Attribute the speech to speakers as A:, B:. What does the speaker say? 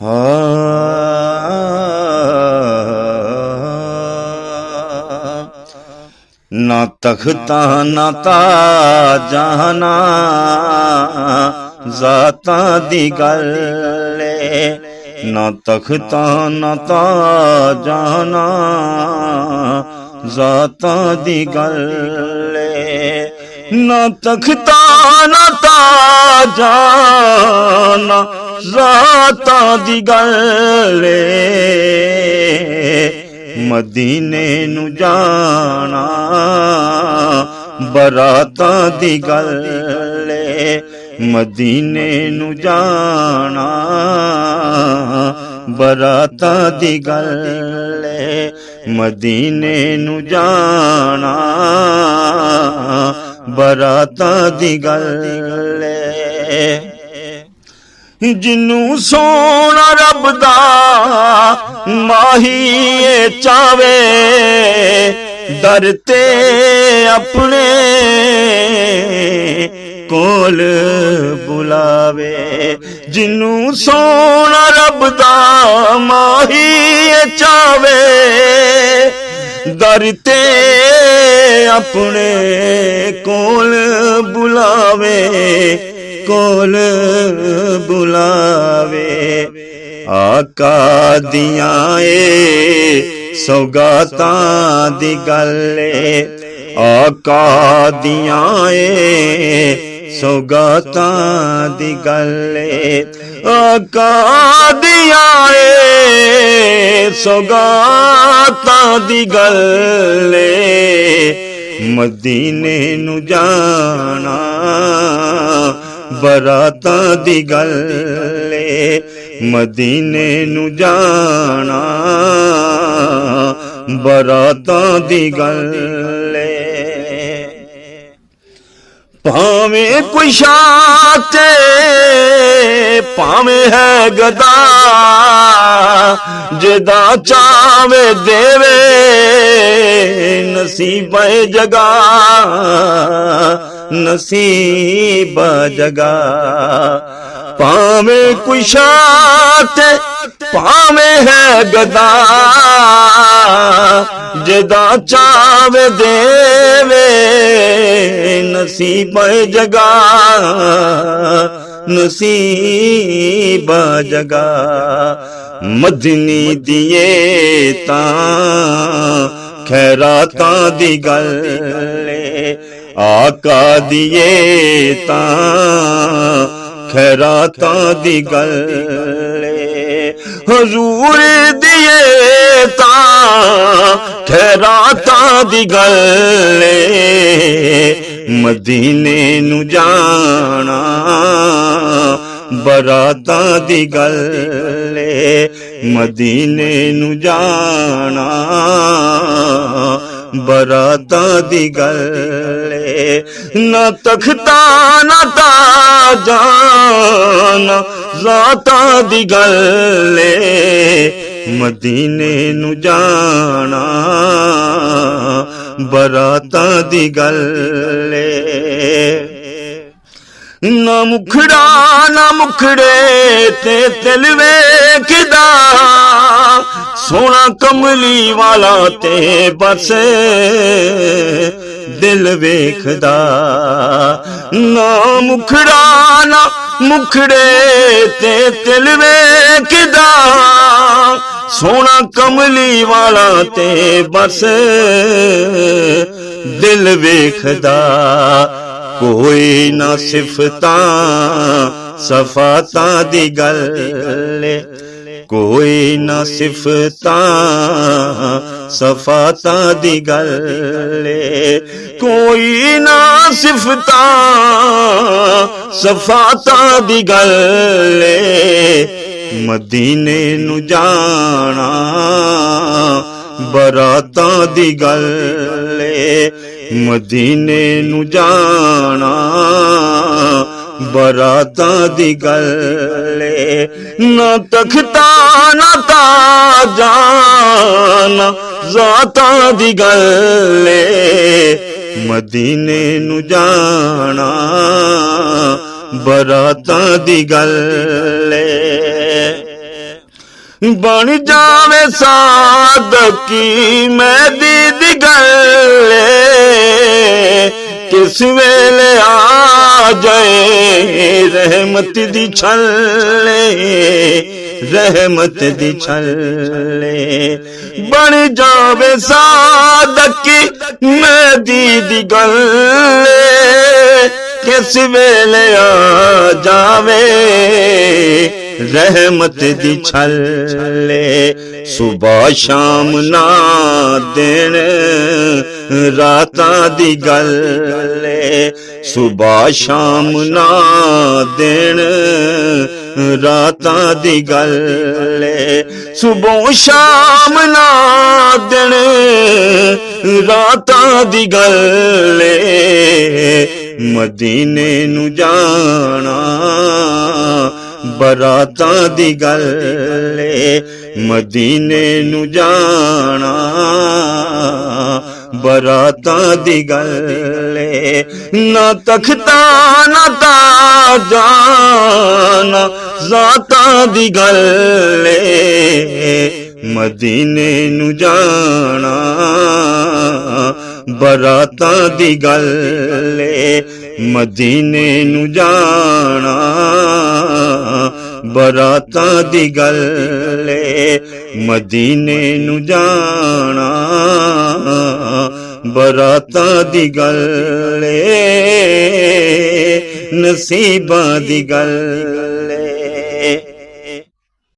A: ना तख्ता ना ताजां ना ज़ातां दी गल ना तख्ता ना ताजां ना ज़ातां दी गल ना तख्ता ना ताजां ना ज़ातां दी गल मदीने नू जाना बरातां दी गल मदीने नू जाना बरातां दी गल मदीने नू जाना बरातां दी गल जिन्नू सोना रब दा माही चावे दर ते अपने कोल बुलावे जिन्नू सोना रब दा माही चावे दर ते अपने कोल बुलावे कोल बुलावे आका दियां सौगातां दी गल आका दियां सौगातां दी गल आका दियां सौगातां दी गल मदीने नू जाना बरातां दी गल मदीने नू जाना बरातां दी गल भावें कोई शाते भावें है गदा जेदा चावे देवे नसीब जगा नसीब जगा भावें कोई शाते भावें है गदा जेदा चावे देवे नसीब जगा नसीब जगा मदनी दिए तां खैरातां दी गल आका दिए तां खैरातां दी गल हुजूर दिए तां खैरातां दी गल मदीने नू जाना बरातां दी गल मदीने नू जाना बरातां दी गल ना तख्ता ना ताजां ना ज़ातां दी गल मदीने नू जाना बरातां दी गल ना मुखड़ा ना मुखड़े ते तिल वेखदा सोना कमली वाला ते बस दिल वेखदा ना मुखड़ा ना मुखड़े ते तिल वेखदा सोना कमली वाला ते बस दिल वेखदा कोई ना सिफतां सफातां दी गल कोई ना सिफतां सफातां दी गल कोई ना सिफतां सफातां दी गल मदीने नू जाना बरातां दी गल मदीने नू जाना बरातां दी गल ना तख्ता ना ताजां ना ज़ातां दी गल मदीने नू जाना बरातां दी गल बन जावे सादकी मेहदी दी गल किस वेले आ जाए रहमत दी छल्ले रहमत दी छल्ले बन जावे सादकी मेहदी दी गल किस वेले आ जावे रहमत दी छल्ले सुबह शाम ना दिन रातां दी गल सुबह शाम ना दिन रातां दी गल सुबह शाम ना दिन रातां दी गल मदीने नू जाना बरातां दी गल मदीने नू जाना बरातां दी गल ना तख्ता ना ताजा ना ज़ातां दी गल मदीने नू जाना बरातां दी गल मदीने नू जाना बरातां दी गल मदीने नू जाना बरातां दी गल नसीबां दी गल।